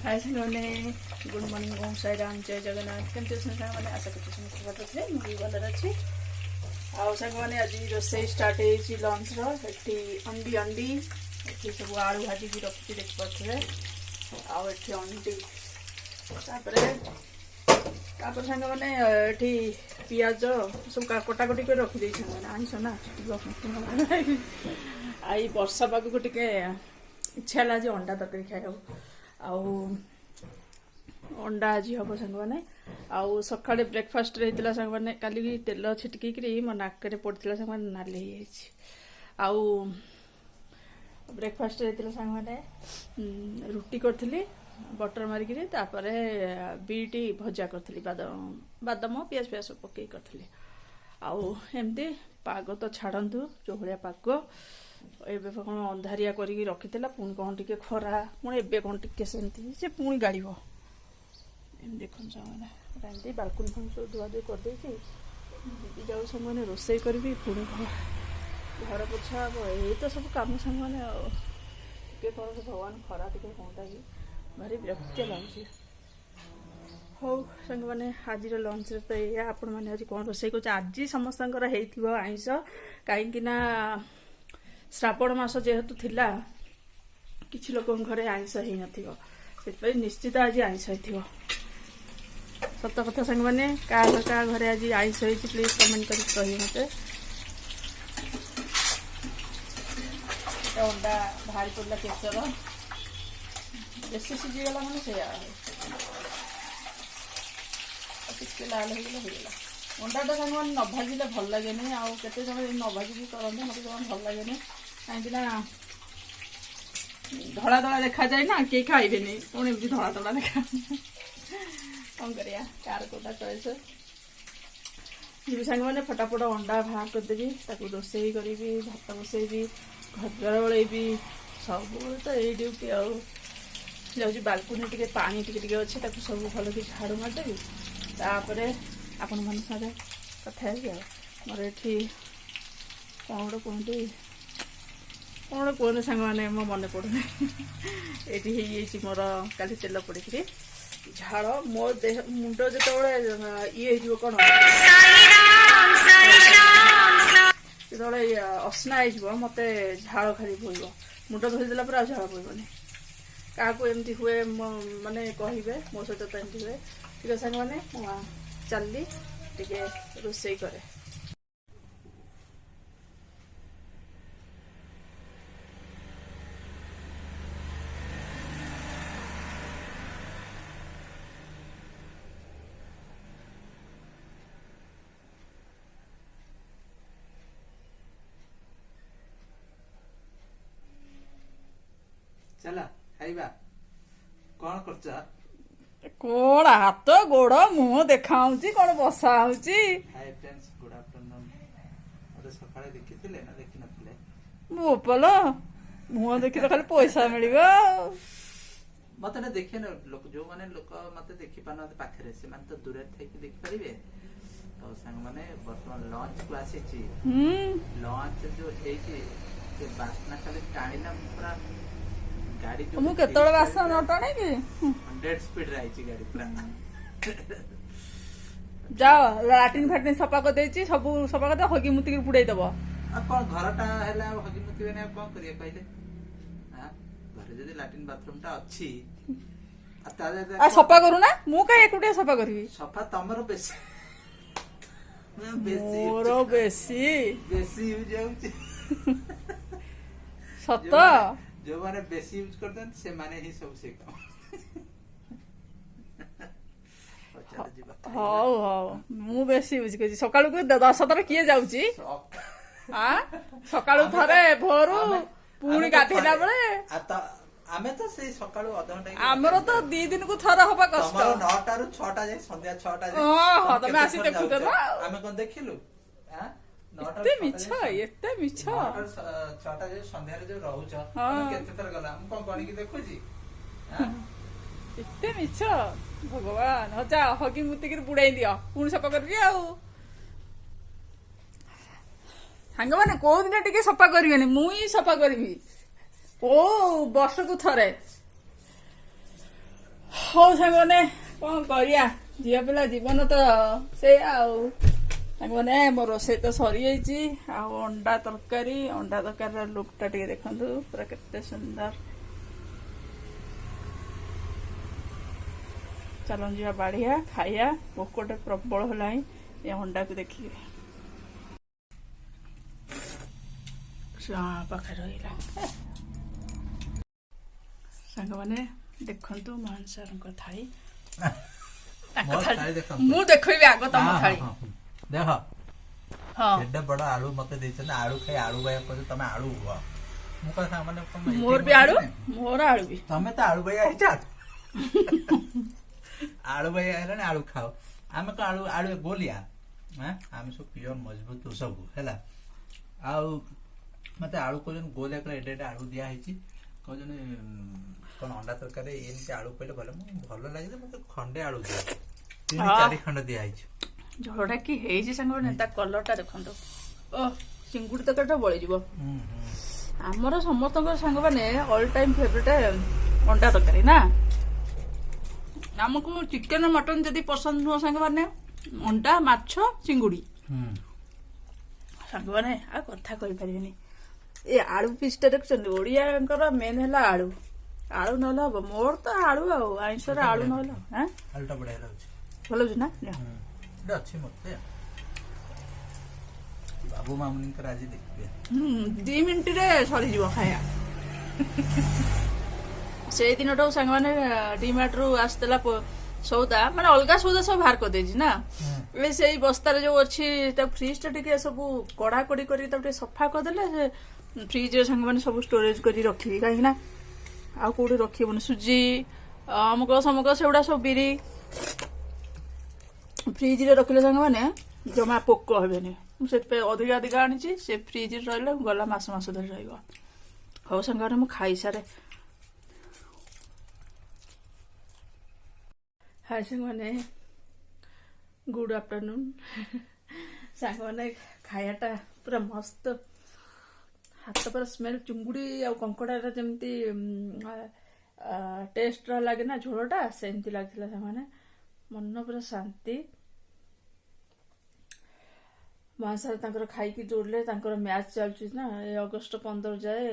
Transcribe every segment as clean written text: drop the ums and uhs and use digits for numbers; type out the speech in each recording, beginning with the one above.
हाय साने good morning ओम साई राम जय जगन्नाथ केमती मैंने आशा करते समस्त भल थे मुझे भलर अच्छी आउ मैंने आज रोसे स्टार्ट हो लंच री अंडी अंडी ये सब आलू भाजी रखी देखिपे आठी अंडी सांग मैंने ये पिज सब कटाकटी कर रखी आईस ना आई वर्षा पाग को टे इच्छा है आज अंडा तरकारी खाया अंडा आज हम सांग मैंने आउ सका ब्रेकफास्ट रही सांग मैंने काली तेल छिटक मो नाक पड़ता सांग मैंने नाली आउ ब्रेकफास्ट रही सांग मैंने रुटी करी बटर मारिक बीट भजा करी बादाम पियाज पियाज सब पकई करी आउ एमती पाग तो छाड़ू जो भाया पाग एबे कौन अंधारिया करके रखी पुणी कौन टे खरा पुणी एबे कौन टे सेमती से पुणी गाड़ देख मैंने बालकुनी फुन सब धुआ धुई करदे दीदी जाऊ सब मैंने रोसे करी पुणी घर पोछा हम यही तो सब कम सांग मैंने कौन भगवान खरा टे कौनटा कि भारी विरक्ति लगुच हौ सांग मैंने आज लंच तो या आपण मैंने आज कौन रोसे कर आज समस्त आईस कहीं श्रावण मास जेहेतु थिला किछि लोक घरे आईस ही न निश्चित आज आईस हो सत कथा सांग मैंने क्या घरे आज आईस हो प्लीज कमेंट कर कही मत अंडा बाहरी पड़ा केसर बेसी सीझीगला मैंने से लाल होगा अंडाटा सांग मैंने न भाजिले भल लगे आउ केते न भाजिकी करते मत जमा भल लगे कहीं धड़ा धड़ा देखा जाए ना किए खाइबे पुणी धड़ा धड़ा देखा कौन करिया कार कोटा चॉइस जी सांग मैंने फटाफट अंडा बाहर करदेवी रोसे करी भात बसैबी घर बड़ेबी सब तो यही ड्यूटी आउ जाऊँ बालकुनी टे पानी टे अच्छे सब भल कि झाड़ू मारदेवी तापर आपण मन सारे कथा है मोर ये कौन गोटे कहते कौन गोटे कहते सांग मैंने मो मन पड़े ये मोर काली तेल पड़ी झाड़ मो देह मुंड जो ये कौन जो असना हो मत झाड़ खाली बोईब मुंड धोईदेला पर झाड़ बोईबनी क्या एमती हुए माने कहे मो सहित तो एमती हुए ठीक है सांग मैंने चलली टे रोसे करे चला खाइबा कौन करचा कौन हाथ गोड़ मुह देखा कौन बसा हाय फ्रेंड्स गुड आफ्टरनून अरे सकाळे देखिथिले ना देखि नथिले बोपल मुह देखि तो खाली पैसा मिलिबो मते ना देखे ना लोक जो माने लोक मते देखि पाना पाखरे से माने तो दूर थे कि देखि परिबे तो संग माने वर्तमान लॉन्च को आसी छी लॉन्च जो हे छी के बासना खाली टाणीना पूरा गाड़ी जो मु केतळ बासना न टाणे कि 100 स्पीड राइची गाड़ी पूरा जाओ लाटिन फाटिन सफा कर देछि सब सफा कर दे हगी मुति के पुड़ाई दबो आ कोन घरटा हैला हगी मुति बेने कोन करिए कहले हां घरे जदी लैट्रिन बाथरूम टा अछि आ सफा करू ना मु का एकुटिया सफा करबी सफा तमरो बेसी मोरो बेसी यूज जाउछि सत जो माने बेसी यूज करते से माने ही सब से काम हाउ हाउ मु बेसी यूज कर सकाळु को 10 थर किए जाउछि हां सकाळु थरे भोरु पुणी गाथेला बेले आता आमे तो से सकाळु आधा घंटा हमरो तो 2 दिन को थर होबा कष्ट तमरो 9 टा रु 6 टा जाय संध्या 6 टा जाय हां तमे आसी देखुते ना आमे कोन देखिलु हां एते मिछ 6 टा जे संध्या रे जो रहउछ तमे केते थर गला हम कोन कोनी की देखुजी हां एते मिछ भगवान हो जा हगी मुति के बुड़ाई दियो पुणी सफा करबी आउ सांग माने को दिन टिके सफा करबेनी मुई सफा करबी ओ वर्ष को थरे ହଉ ସାଙ୍ଗମାନେ କଣ କରିବା, ଝିଅ ପିଲା ଜୀବନ ତ ସେଇଆ ଆଉ। ସାଙ୍ଗମାନେ ମୋ ରୋଷେଇ ତ ସରିଯାଇଛି। ଆଉ ଅଣ୍ଡା ତରକାରୀର ଲୁକ୍ଟା ଟିକେ ଦେଖନ୍ତୁ, ପୁରା କେତେ ସୁନ୍ଦର। ଚାଲନ୍ତୁ ଯିବା ବାଢିଆ ଖାଇବା, ଭୋକଟେ ପ୍ରବଳ ହେଲାଣି ଏ ଅଣ୍ଡାକୁ ଦେଖିକି। ପାଖରେ ରହିଲା। ସାଙ୍ଗମାନେ ଦେଖନ୍ତୁ ମୋହନ ସାରଙ୍କ ଥାଳି। ମୁଁ ଦେଖେଇବି ଆଗ ତମ ଥାଳି। ଦେଖ ହଁ ଏଡେ ବଡ ଆଳୁ ମତେ ଦେଇଛନ୍ତି, ଆଳୁ ଖାଇ ଆଳୁ ବାୟା କରି ତମେ ଆଳୁ ହୁଅ। ମୁଁ କହିବା ମାନେ ମୋର ବି ଆଳୁ, ମୋର ଆଳୁ ବି। ତମେ ତ ଆଳୁ ବାୟା ହେଇଛ। ଆଳୁ ବାୟା ହେଲାଣି, ଆଳୁ ଖାଅ। ଆମେ କଣ ଆଳୁ ଆଳୁ ଗୋଲିଆ, ଆମେ ସବୁ ପିଓର ମଜବୁତ ସବୁ ହେଲା। ଆଉ ମତେ ଆଳୁ କହୁଛନ୍ତି ଗୋଲିଆ କଲେ, ଏଡେ ଏଡେ ଆଳୁ ଦିଆ ହେଇଛି। କହୁଛନ୍ତି କଣ ଅଣ୍ଡା ତରକାରୀ ଏମିତି ଆଳୁ କହିଲେ ଭଲ। ମୁଁ ଭଲ ଲାଗେ, ମତେ ଖଣ୍ଡେ ଆଳୁ ଦିଅ, 3-4 ଖଣ୍ଡ ଦିଆ ହେଇଛି। ଝୋଳଟା କି ହେଇଛି ସାଙ୍ଗମାନେ, ତା କଲରଟା ଦେଖନ୍ତୁ। ଓ ଚିଙ୍ଗୁଡି ତରକାରୀଟା ବଳିଯିବ। ଆମର ସମସ୍ତଙ୍କର ସାଙ୍ଗମାନେ ଅଲ୍ ଟାଇମ୍ ଫେଭରେଟ ଅଣ୍ଡା ତରକାରୀ ନା। ଆମକୁ ଚିକେନ ମଟନ ଯଦି ପସନ୍ଦ ନୁହଁ ସାଙ୍ଗମାନେ, ଅଣ୍ଡା ମାଛ ଚିଙ୍ଗୁଡି ସାଙ୍ଗମାନେ ଆଉ କଥା କହିପାରିବେନି। ଏ ଆଳୁ ପିସଟା ଦେଖୁଛନ୍ତି, ଓଡିଆଙ୍କର ମେନ୍ ହେଲା ଆଳୁ। ଆଳୁ ନହେଲେ ହବ। ମୋର ତ ଆଳୁ ଆଉ ଆଇଁଷରେ ଆଳୁ ନହେଲେ ଆଳୁଟା ବଢିଆ ଲାଗୁଛି, ଭଲ ଲାଗୁଛି ନା। ଅଛି ମତେ ବାବୁ ମାମୁନିଙ୍କର ଆଜି ଦେଖିବେ 2 ମିନିଟରେ ସରିଯିବ ଖାଇବା। ସେଇ ଦିନଠାରୁ ସାଙ୍ଗମାନେ ଡିମାର୍ଟରୁ ଆସିଥିଲା ସଉଦା, ମାନେ ଅଲଗା ସଉଦା ସବୁ ବାହାର କରିଦେଇଛି ନା। ଏବେ ସେଇ ବସ୍ତାରେ ଯୋଉ ଅଛି, ତା ଫ୍ରିଜଟା ଟିକେ ସବୁ କଡାକଡି କରି ତାକୁ ଟିକେ ସଫା କରିଦେଲେ, ସେ ଫ୍ରିଜରେ ସାଙ୍ଗମାନେ ସବୁ ଷ୍ଟୋରେଜ କରି ରଖିବି। କାହିଁକି ନା ଆଉ କୋଉଠି ରଖିବନି। ସୁଜି ଅମୁକ ସମୁକ ସେଗୁଡା ସବୁ ବିରି ଫ୍ରିଜରେ ରଖିଲେ ସାଙ୍ଗମାନେ ଜମା ପୋକ ହେବେନି। ମୁଁ ସେଥିପାଇଁ ଅଧିକା ଆଣିଛି। ସେ ଫ୍ରିଜରେ ରହିଲେ ଗଲା ମାସ ଧରି ରହିବ। ହଉ ସାଙ୍ଗମାନେ ମୁଁ ଖାଇସାରେ। ହାଇ ସାଙ୍ଗମାନେ, ଗୁଡ୍ ଆଫ୍ଟରନୁନ୍। ସାଙ୍ଗମାନେ ଖାଇବାଟା ପୁରା ମସ୍ତ, ହାତ ପୁରା ସ୍ମେଲ। ଚୁଙ୍ଗୁଡି ଆଉ କଙ୍କଡାର ଯେମିତି ଟେଷ୍ଟ ଲାଗେ ନା ଝୋଳଟା, ସେମିତି ଲାଗିଥିଲା ସାଙ୍ଗମାନେ। ମନ ପୁରା ଶାନ୍ତି। ମହାସାର ତାଙ୍କର ଖାଇକି ଦୌଡ଼ିଲେ। ତାଙ୍କର ମ୍ୟାଚ୍ ଚାଲୁଛି ନା, ଏ ଅଗଷ୍ଟ 15 ଯାଏ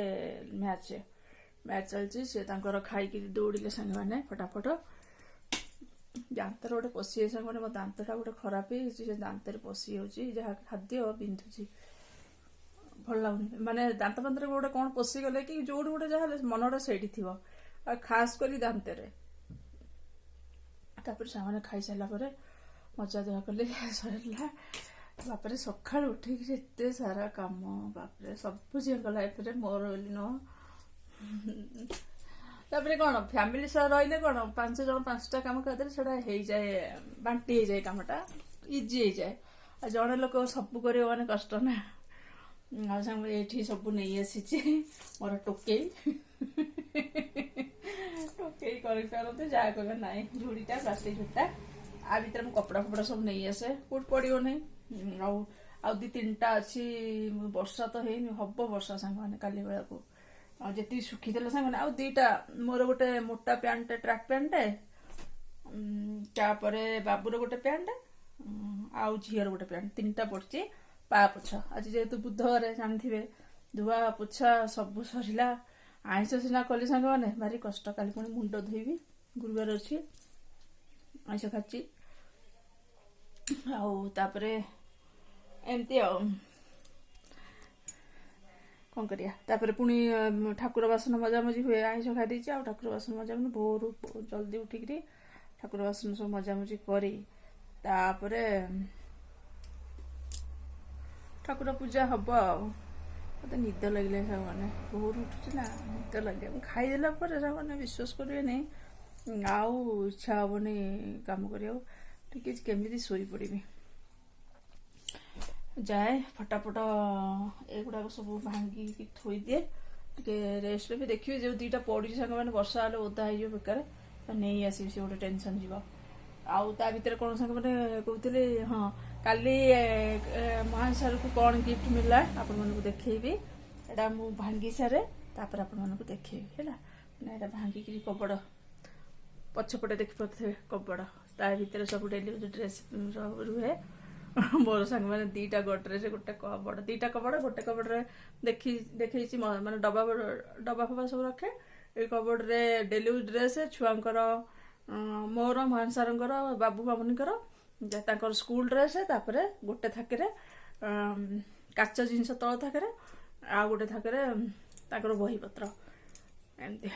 ମ୍ୟାଚ୍ ଚାଲିଛି। ସେ ତାଙ୍କର ଖାଇକି ଦୌଡ଼ିଲେ ସାଙ୍ଗମାନେ ଫଟାଫଟ। ଦାନ୍ତରେ ଗୋଟେ ପଶିଯାଇଛି ସାଙ୍ଗମାନେ, ମୋ ଦାନ୍ତଟା ଗୋଟେ ଖରାପ ହେଇଯାଇଛି, ସେ ଦାନ୍ତରେ ପଶି ଯାଉଛି। ଯାହା ଖାଦ୍ୟ ବିନ୍ଧୁଛି, ଭଲ ଲାଗୁନି। ମାନେ ଦାନ୍ତ ଫାନ୍ତରେ ଗୋଟେ କଣ ପଶିଗଲେ କି ଯୋଉଠି ଗୋଟେ ଯାହା ହେଲେ ମନଟା ସେଇଠି ଥିବ, ଆଉ ଖାସ କରି ଦାନ୍ତରେ। ତାପରେ ସେମାନେ ଖାଇସାରିଲା ପରେ ମଜା ଧୁଆ କଲେ, ସରିଲା। ବାପରେ ସକାଳୁ ଉଠିକି ଏତେ ସାରା କାମ, ବାପରେ ସବୁ ଝିଅଙ୍କ ଲାଇଫରେ, ମୋର ବୋଲି ନୁହଁ। ତାପରେ କଣ ଫ୍ୟାମିଲି ସହ ରହିଲେ କଣ 5 ଜଣ 5ଟା କାମ କରିଦେଲେ ସେଟା ହେଇଯାଏ, ବାଣ୍ଟି ହେଇଯାଏ, କାମଟା ଇଜି ହେଇଯାଏ। ଆଉ ଜଣେ ଲୋକ ସବୁ କରିବ ମାନେ କଷ୍ଟ ନା। ଆଉ ସାଙ୍ଗ ଏଇଠି ସବୁ ନେଇ ଆସିଛି ମୋର ଟୋକେଇ। ଟୋକେଇ କରିପାରନ୍ତି, ଯାହା କହିବେ ନାହିଁ। ଝୁଡିଟା, ପ୍ଲାଷ୍ଟିକ ଝୁଡିଟା, ଆ ଭିତରେ ମୁଁ କପଡା ଫପଡା ସବୁ ନେଇ ଆସେ, କୋଉଠି ପଡିବ ନାହିଁ। ଆଉ 2-3ଟା ଅଛି। ବର୍ଷା ତ ହେଇନି, ହବ ବର୍ଷା ସାଙ୍ଗମାନେ କାଲି ବେଳକୁ। ଆଉ ଯେତିକି ଶୁଖିଥିଲା ସାଙ୍ଗମାନେ, ଆଉ 2ଟା ମୋର ଗୋଟେ ମୋଟା ପ୍ୟାଣ୍ଟ, ଟ୍ରାକ୍ ପ୍ୟାଣ୍ଟ, ତାପରେ ବାବୁର ଗୋଟେ ପ୍ୟାଣ୍ଟ, ଆଉ ଝିଅର ଗୋଟେ ପ୍ୟାଣ୍ଟ, 3ଟା ପଡିଛି। ପା ପୋଛ ଆଜି ଯେହେତୁ ବୁଧବାର ଜାଣିଥିବେ, ଧୁଆ ପୋଛା ସବୁ ସରିଲା। ଆଇଁଷ ସିନା କଲି ସାଙ୍ଗମାନେ, ଭାରି କଷ୍ଟ। କାଲି ପୁଣି ମୁଣ୍ଡ ଧୋଇବି, ଗୁରୁବାର ଅଛି, ଆଇଁଷ ଖାଉଛି। ଆଉ ତାପରେ ଏମିତି ଆଉ କଣ କରିବା। ତାପରେ ପୁଣି ଠାକୁର ବାସନ ମଜାମଜି ହୁଏ। ଆଇଁଷ ଖାଇ ଦେଇଛି, ଆଉ ଠାକୁର ବାସନ ମଜାମଜି ଭୋରୁ ଜଲ୍ଦି ଉଠିକିରି ଠାକୁର ବାସନ ସବୁ ମଜାମଜି କରି, ତାପରେ ଠାକୁର ପୂଜା ହବ। ଆଉ ମତେ ନିଦ ଲାଗିଲା ସାଙ୍ଗମାନେ, ଭୋରୁ ଉଠୁଛି ନା, ନିଦ ଲାଗିଲା। ମୁଁ ଖାଇଦେଲା ପରେ ସାଙ୍ଗମାନେ ବିଶ୍ୱାସ କରିବେନି, ଆଉ ଇଚ୍ଛା ହବନି କାମ କରିବାକୁ। ଟିକେ କେମିତି ଶୋଇପଡ଼ିବି। ଯାଏ ଫଟାଫଟ ଏଗୁଡାକ ସବୁ ଭାଙ୍ଗିକି ଥୋଇଦିଏ, ଟିକେ ରେଷ୍ଟ ନେବି। ଦେଖିବି ଯୋଉ 2ଟା ପଡିଛି ସାଙ୍ଗମାନେ, ବର୍ଷା ହେଲେ ଓଦା ହେଇଯିବ ବେକାର, ନେଇ ଆସିବି, ସେ ଗୋଟେ ଟେନସନ ଯିବ। ଆଉ ତା ଭିତରେ କଣ ସାଙ୍ଗମାନେ କହୁଥିଲି, ହଁ କାଲି ମହାନ ସାରକୁ କଣ ଗିଫ୍ଟ ମିଳିଲା ଆପଣମାନଙ୍କୁ ଦେଖେଇବି। ଏଇଟା ମୁଁ ଭାଙ୍ଗି ସାରେ, ତାପରେ ଆପଣମାନଙ୍କୁ ଦେଖେଇବି ହେଲା। ଏଇଟା ଭାଙ୍ଗିକିରି କବଡ଼ ପଛପଟେ ଦେଖିପାରୁଥିବେ କବଡ଼, ତା ଭିତରେ ସବୁ ଡେଲି ୟୁଜ୍ ଡ୍ରେସ୍ ରୁହେ। ମୋର ସାଙ୍ଗମାନେ ଦିଟା ଗଡରେଜ, ଗୋଟେ କବଡ଼, ଦିଟା କବଡ଼, ଗୋଟେ କବଡ଼ରେ ଦେଖେଇଛି ମାନେ ଡବା ଫବା ସବୁ ରଖେ। ଏଇ କବଡ଼ରେ ଡେଲି ୟୁଜ୍ ଡ୍ରେସ୍ ଛୁଆଙ୍କର, ମୋର, ମହାନ ସାରଙ୍କର, ବାବୁ ମାମୁନିଙ୍କର, ତାଙ୍କର ସ୍କୁଲ ଡ୍ରେସ୍, ତାପରେ ଗୋଟେ ଥାକରେ କାଚ ଜିନିଷ ତଳ ଥାକରେ, ଆଉ ଗୋଟେ ଥାକରେ ତାଙ୍କର ବହିପତ୍ର ଏମିତି।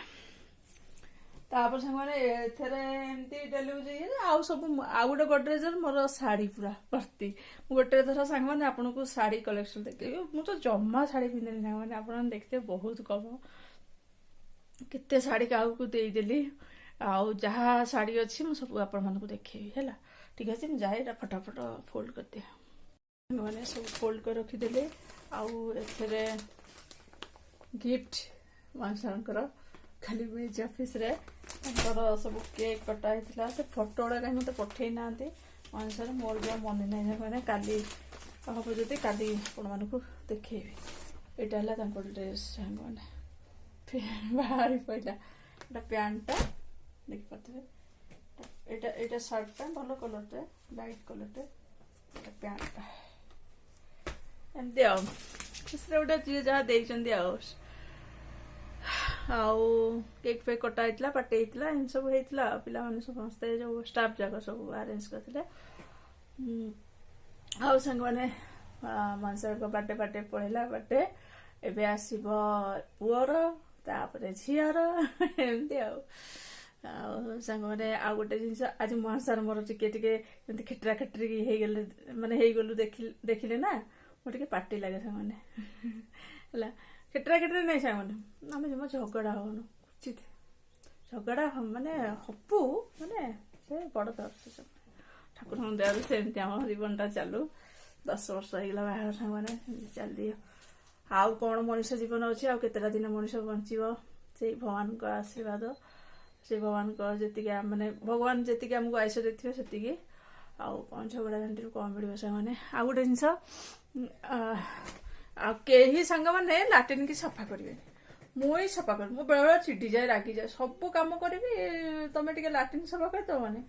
ତାପରେ ସାଙ୍ଗମାନେ ଏଥିରେ ଏମିତି ଡେଲି ୟୁଜ୍ ଇଏ। ଆଉ ସବୁ ଆଉ ଗୋଟେ ଗଡରେଜରେ ମୋର ଶାଢ଼ୀ ପୁରା ଭର୍ତ୍ତି। ମୁଁ ଗୋଟେ ଥର ସାଙ୍ଗମାନେ ଆପଣଙ୍କୁ ଶାଢ଼ୀ କଲେକ୍ସନ ଦେଖେଇବି। ମୁଁ ତ ଜମା ଶାଢ଼ୀ ପିନ୍ଧିନି ସାଙ୍ଗମାନେ, ଆପଣମାନେ ଦେଖିଥିବେ ବହୁତ କମ, କେତେ ଶାଢ଼ୀ କାହାକୁ ଦେଇଦେଲି। ଆଉ ଯାହା ଶାଢ଼ୀ ଅଛି ମୁଁ ସବୁ ଆପଣମାନଙ୍କୁ ଦେଖେଇବି ହେଲା। ଠିକ୍ ଅଛି, ମୁଁ ଯାଏ ଏଇଟା ଫଟାଫଟ ଫୋଲ୍ଡ କରିଦିଏ। ସାଙ୍ଗମାନେ ସବୁ ଫୋଲ୍ଡ କରି ରଖିଦେଲି। ଆଉ ଏଥିରେ ଗିଫ୍ଟ ମାନଙ୍କର ଖାଲି ମିଜ ଅଫିସରେ ତାଙ୍କର ସବୁ କେକ୍ କଟା ହେଇଥିଲା। ସେ ଫଟୋ ଗୁଡ଼ା କାହିଁ ମୋତେ ପଠେଇ ନାହାନ୍ତି ଅନୁସାରେ, ମୋର ଯାହା ମନେ ନାହିଁ ସାଙ୍ଗମାନେ। କାଲି ହବ ଯଦି କାଲି ଆପଣମାନଙ୍କୁ ଦେଖେଇବି। ଏଇଟା ହେଲା ତାଙ୍କ ଡ୍ରେସ୍ ସାଙ୍ଗମାନେ, ବାହାରି ପଡ଼ିଲା। ଏଇଟା ପ୍ୟାଣ୍ଟଟା ଦେଖିପାରୁଥିବେ, ଏଇଟା ସାର୍ଟଟା ଭଲ କଲରଟେ, ଲାଇଟ୍ କଲରଟେ, ଏଇଟା ପ୍ୟାଣ୍ଟଟା ଏମିତି ଆଉ। ଖୁସିରେ ଗୋଟେ ଯିଏ ଯାହା ଦେଇଛନ୍ତି ଆଉ। ଆଉ କେକ୍ ଫେକ୍ କଟା ହେଇଥିଲା, ପାର୍ଟି ହେଇଥିଲା, ଏମିତି ସବୁ ହେଇଥିଲା। ପିଲାମାନେ ସମସ୍ତେ ଯୋଉ ଷ୍ଟାଫ୍ ଯାକ ସବୁ ଆରେଞ୍ଜ କରିଥିଲେ। ଆଉ ସାଙ୍ଗମାନେ ମନସାରଙ୍କ ବାର୍ଥଡେ ପଳେଇଲା। ବାର୍ଥଡେ ଏବେ ଆସିବ ପୁଅର, ତାପରେ ଝିଅର, ଏମିତି ଆଉ। ଆଉ ସାଙ୍ଗମାନେ ଆଉ ଗୋଟେ ଜିନିଷ, ଆଜି ମହାସାର ମୋର ଟିକେ ଟିକେ ଏମିତି ଖେଟରା ଖେଟରି ହେଇଗଲେ, ମାନେ ହେଇଗଲୁ ଦେଖିଲେ ନା, ମୋର ଟିକେ ପାର୍ଟି ଲାଗେ ସାଙ୍ଗମାନେ ହେଲା। ଖେଟରା ଖେଟରି ନାହିଁ ସାଙ୍ଗମାନେ, ଆମେ ଜମା ଝଗଡ଼ା ହଉନୁ, ଉଚିତ ଝଗଡ଼ା ମାନେ ହବୁ ମାନେ ସେ ବଡ଼ ଦର୍ଶ। ଠାକୁରଙ୍କ ଦୟାରୁ ସେମିତି ଆମ ଜୀବନଟା ଚାଲୁ। 10 ବର୍ଷ ହେଇଗଲା ବାହାଘର ସାଙ୍ଗମାନେ, ସେମିତି ଚାଲିଦିଅ। ଆଉ କଣ ମଣିଷ ଜୀବନ ଅଛି, ଆଉ କେତେଟା ଦିନ ମଣିଷ ବଞ୍ଚିବ। ସେଇ ଭଗବାନଙ୍କ ଆଶୀର୍ବାଦ, ସେଇ ଭଗବାନଙ୍କ ଯେତିକି ମାନେ ଭଗବାନ ଯେତିକି ଆମକୁ ଆୟୁଷ ଦେଇଥିବେ ସେତିକି। ଆଉ କଣ ଝଗଡ଼ା ଝାଣ୍ଟିରୁ କଣ ମିଳିବ ସାଙ୍ଗମାନେ। ଆଉ ଗୋଟେ ଜିନିଷ, ଆଉ କେହି ସାଙ୍ଗମାନେ ଲାଟ୍ରିନ୍ କି ସଫା କରିବେନି, ମୁଁ ହିଁ ସଫା କରିବି। ମୁଁ ବେଳେବେଳେ ଚିଡ଼ିଯାଏ, ରାଗିଯାଏ, ସବୁ କାମ କରିବି, ତମେ ଟିକେ ଲାଟ୍ରିନ୍ ସଫା କରିଦବ ମାନେ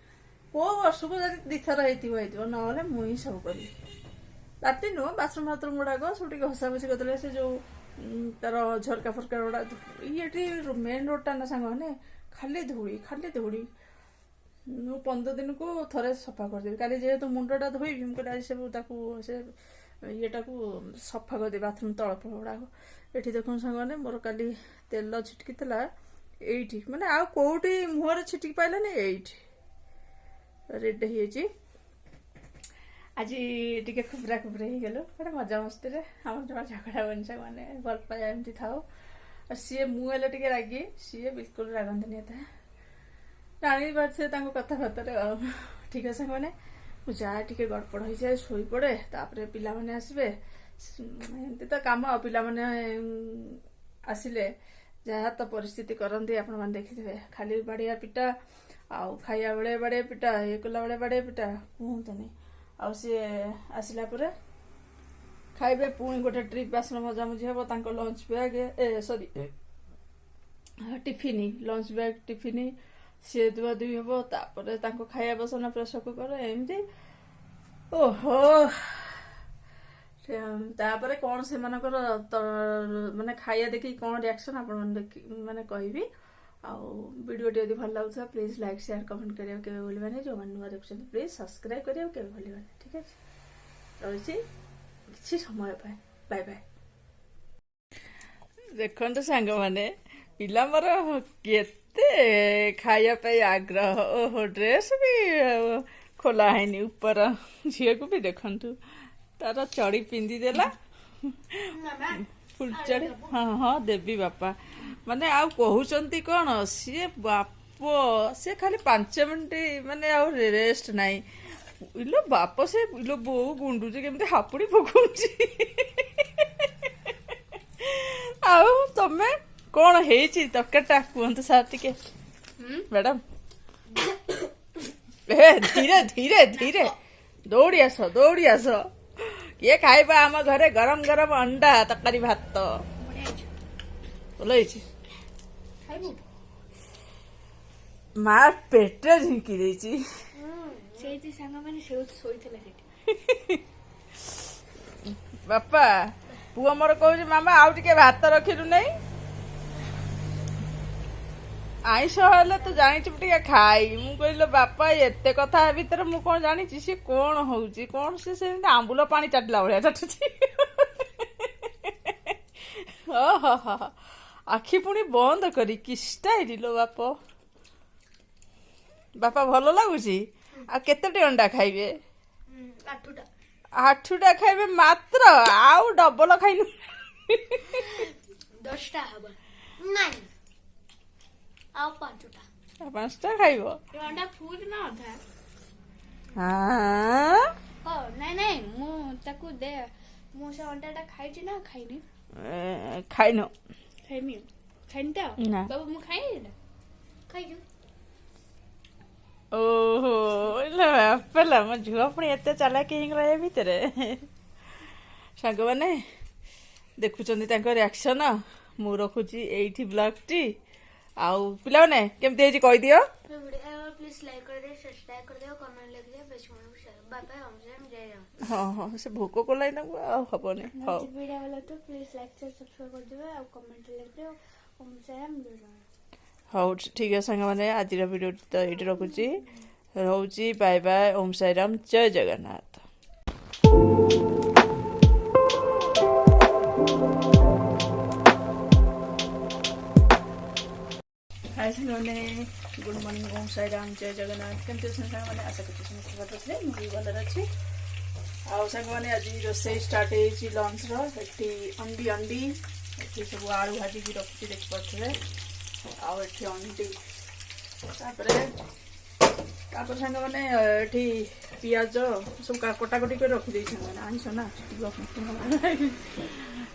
କୋଉ ବର୍ଷକୁ ଯଦି 2 ଥର ହେଇଥିବ, ନହେଲେ ମୁଁ ହିଁ ସବୁ କରିବି। ଲାଟ୍ରିନ୍ ନୁହଁ, ବାଥରୁମ୍ ଫାଥରୁମ୍ ଗୁଡ଼ାକ ସବୁ ଟିକେ ଘଷାଘଷି କରିଦେଲେ, ସେ ଯୋଉ ତାର ଝରକା ଫରକା ଗୁଡ଼ା, ଏଠି ମେନ୍ ରୋଡଟା ନା ସାଙ୍ଗମାନେ, ଖାଲି ଧୂଳି। ମୁଁ 15 ଦିନକୁ ଥରେ ସଫା କରିଦେବି। କାଲି ଯେହେତୁ ମୁଣ୍ଡଟା ଧୋଇବି, ମୁଁ କହିଲି ଆଜି ସବୁ ତାକୁ ସେ ଇଏଟାକୁ ସଫା କରିଦେବି, ବାଥରୁମ୍ ତଳ ଗୁଡ଼ାକ। ଏଠି ଦେଖୁନ ସାଙ୍ଗମାନେ, ମୋର କାଲି ତେଲ ଛିଟକିଥିଲା ଏଇଠି, ମାନେ ଆଉ କୋଉଠି ମୁହଁରେ ଛିଟିକି ପାଇଲାନି, ଏଇଠି ରେଡ୍ ହେଇଯାଇଛି। ଆଜି ଟିକେ ଖୁବରା ହେଇଗଲୁ, ଗୋଟେ ମଜାମସ୍ତିରେ। ଆମର ଜମା ଝଗଡ଼ା ବନି ସାଙ୍ଗମାନେ, ଭଲ ପାଇବା ଏମିତି ଥାଉ। ଆଉ ସିଏ, ମୁଁ ହେଲେ ଟିକେ ରାଗି, ସିଏ ବିଲକୁଲ ରାଗନ୍ତିନି ଏତେ, ଜାଣିପାରୁଥିବେ ତାଙ୍କ କଥାବାର୍ତ୍ତାରେ ଆଉ। ଠିକ୍ ଅଛି ସାଙ୍ଗମାନେ, ମୁଁ ଯାଏ ଟିକେ ଗଡ଼ପଡ଼ ହେଇଯାଏ, ଶୋଇପଡ଼େ, ତାପରେ ପିଲାମାନେ ଆସିବେ। ଏମିତି ତ କାମ ଆଉ, ପିଲାମାନେ ଆସିଲେ ଯାହା ତ ପରିସ୍ଥିତି କରନ୍ତି ଆପଣମାନେ ଦେଖିଥିବେ। ଖାଲି ବାଡ଼ିଆ ପିଟା, ଆଉ ଖାଇବା ବେଳେ ବାଡ଼ିଆ ପିଟା, ଇଏ କଲା ବେଳେ ବାଡ଼ିଆ ପିଟା, କୁହନ୍ତୁନି। ଆଉ ସିଏ ଆସିଲା ପରେ ଖାଇବେ, ପୁଣି ଗୋଟେ ଟ୍ରିପ୍ ବାସନ ମଜାମଜି ହେବ, ତାଙ୍କ lunch bag lunch bag tiffin ସିଏ ଧୁଆଧୁଇ ହେବ, ତାପରେ ତାଙ୍କ ଖାଇବା ବସନା ପ୍ରେସର କୁକର, ଏମିତି ଓହୋ। ତାପରେ କଣ ସେମାନଙ୍କର ମାନେ ଖାଇବା ଦେଖିକି କଣ ରିଆକ୍ସନ ଆପଣମାନେ ମାନେ କହିବି। ଆଉ ଭିଡ଼ିଓଟି ଯଦି ଭଲ ଲାଗୁଥିଲା ପ୍ଲିଜ୍ ଲାଇକ୍ ସେୟାର କମେଣ୍ଟ କରିବାକୁ କେବେ ଭୁଲିବାନି। ଯେଉଁମାନେ ନୂଆ ଦେଖୁଛନ୍ତି ପ୍ଲିଜ୍ ସବସ୍କ୍ରାଇବ୍ କରିବାକୁ କେବେ ଭୁଲିବାନି। ଠିକ୍ ଅଛି, ରହୁଛି କିଛି ସମୟ ପାଇଁ, ବାଏ ବାଏ। ଦେଖନ୍ତୁ ସାଙ୍ଗମାନେ, ପିଲା ମୋର କେତେ ଖାଇବା ପାଇଁ ଆଗ୍ରହ। ଓହୋ, ଡ୍ରେସ୍ ବି ଖୋଲା ହେଇନି ଉପର। ଝିଅକୁ ବି ଦେଖନ୍ତୁ, ତାର ଚଡ଼ି ପିନ୍ଧିଦେଲା, ଫୁଲ ଚଡ଼ି। ହଁ ଦେବି ବାପା। ମାନେ ଆଉ କହୁଛନ୍ତି କଣ, ସିଏ ବାପ, ସିଏ ଖାଲି 5 ମିନିଟ୍ ମାନେ ଆଉ ରେଷ୍ଟ ନାହିଁ। ଇଲୋ ବାପ, ସେ ଇଲୋ ବୋଉ ଗୁଣ୍ଡୁଛି କେମିତି ହାପୁଡ଼ି ପକଉଛି। ଆଉ ତମେ କଣ ହେଇଛି ତରକାରୀଟା କୁହନ୍ତୁ ସାର୍ ଟିକେ। ମ୍ୟାଡାମ, ଧୀରେ ଧୀରେ ଧୀରେ, ଦୌଡ଼ି ଆସ। କିଏ ଖାଇବା ଆମ ଘରେ ଗରମ ଗରମ ଅଣ୍ଡା ତରକାରୀ ଭାତ। ଭଲ ହେଇଛି। ମା ପେଟ ଝିଙ୍କି ଦେଇଛି। ସେଇଠି ସାଙ୍ଗମାନେ ଶୋଇଥିଲେ ସେଠି। ବାପା ପୁଅ ମୋର କହୁଛି ମାମା ଆଉ ଟିକେ ଭାତ ରଖିଲୁ ନାଇଁ। ଆଇଁଷ ହେଲେ ତୁ ଜାଣିଛୁ ଟିକେ ଖାଇ। ମୁଁ କହିଲି ବାପା ଏତେ କଥା ଭିତରେ ମୁଁ କଣ ଜାଣିଛି ସେ କଣ ହଉଛି କଣ ସେ ସେମିତି ଆମ୍ବୁଲ ପାଣି ଚାଟିଲା ଭଳିଆ ଚାଟୁଛି। ଓହୋ ଆଖି ପୁଣି ବନ୍ଦ କରି କି ଷ୍ଟାଇଲ ଲୋ ବାପ। ବାପା ଭଲ ଲାଗୁଛି। ଆଉ କେତେଟି ଅଣ୍ଡା ଖାଇବେ? 8ଟା। 8ଟା ଖାଇବେ ମାତ୍ର, ଆଉ ଡବଲ ଖାଇନୁ। 10ଟା ହବ। ନାଇଁ ଆଉ 5ଟା। 5ଟା ଖାଇବ? ଅଣ୍ଡା ଫୁଲ ନା ଅଧା? ନାଇଁ ମୁଁ ତାକୁ ଦେ। ମୁଁ ସେ ଅଣ୍ଡାଟା ଖାଇଛି ନା ଖାଇନି? ଖାଇନ? ଖାଇନି ତ ବାବୁ ମୁଁ ଖାଇନି ନା ଖାଇଛୁ। ଓହୋ ବାପା ମୋ ଝିଅ ପୁଣି ଏତେ ଚାଲାକି ହେଇଗଲା ଏ ଭିତରେ। ସାଙ୍ଗମାନେ ଦେଖୁଛନ୍ତି ତାଙ୍କ ରିଆକ୍ସନ। ମୁଁ ରଖୁଛି ଏଇଠି ବ୍ଲଗଟି। ଆଉ ପିଲାମାନେ କେମିତି ହେଇଛି କହିଦିଅ। ପ୍ଲିଜ ଲାଇକ୍ କରିଦିଅ, ସବସ୍କ୍ରାଇବ କରିଦିଅ, କମେଣ୍ଟ ଲେଖିଦିଅ, ବେଶୀ ବାଏ ବାଏ। ହଁ ସେ ଭୋକ କଲାଣି ତାଙ୍କୁ ଆଉ ହବନି। ହଉ ଭିଡ଼ିଓ ଭଲ ତ ପ୍ଲିଜ ଲାଇକ୍ ସବସ୍କ୍ରାଇବ କରିଦେବେ ଆଉ କମେଣ୍ଟ ଲେଖିଦିଅ। ହଉ ଠିକ ଅଛି ସାଙ୍ଗମାନେ ଆଜିର ଭିଡ଼ିଓ ତ ଏଇଠି ରଖୁଛି। ରହୁଛି ବାଏ ବାଏ। ଓମ୍ ସାଇରାମ, ଜୟ ଜଗନ୍ନାଥ। ହାଇ ସାଙ୍ଗମାନେ ଗୁଡ୍ ମର୍ଣ୍ଣିଂ। ଓମ୍ ସାଇରାମ, ଜୟ ଜଗନ୍ନାଥ। କେମିତି ଅଛନ୍ତି ସାଙ୍ଗମାନେ? ଆଶା କରୁଛି ସମସ୍ତେ ଭଲ ଅଛନ୍ତି। ମୁଁ ବି ଭଲରେ ଅଛି। ଆଉ ସାଙ୍ଗମାନେ ଆଜି ରୋଷେଇ ଷ୍ଟାର୍ଟ ହେଇଛି ଲଞ୍ଚର। ଏଠି ଅଣ୍ଡି ଏଠି ସବୁ ଆଳୁ ଭାଜିକି ରଖିଛି ଦେଖିପାରୁଥିବେ। ଆଉ ଏଠି ଅଣ୍ଡି ତାପରେ ସାଙ୍ଗମାନେ ଏଠି ପିଆଜ ସବୁ କଟାକଟି କରି ରଖିଦେଇଛି ସାଙ୍ଗମାନେ। ଆଇଁଷ ନା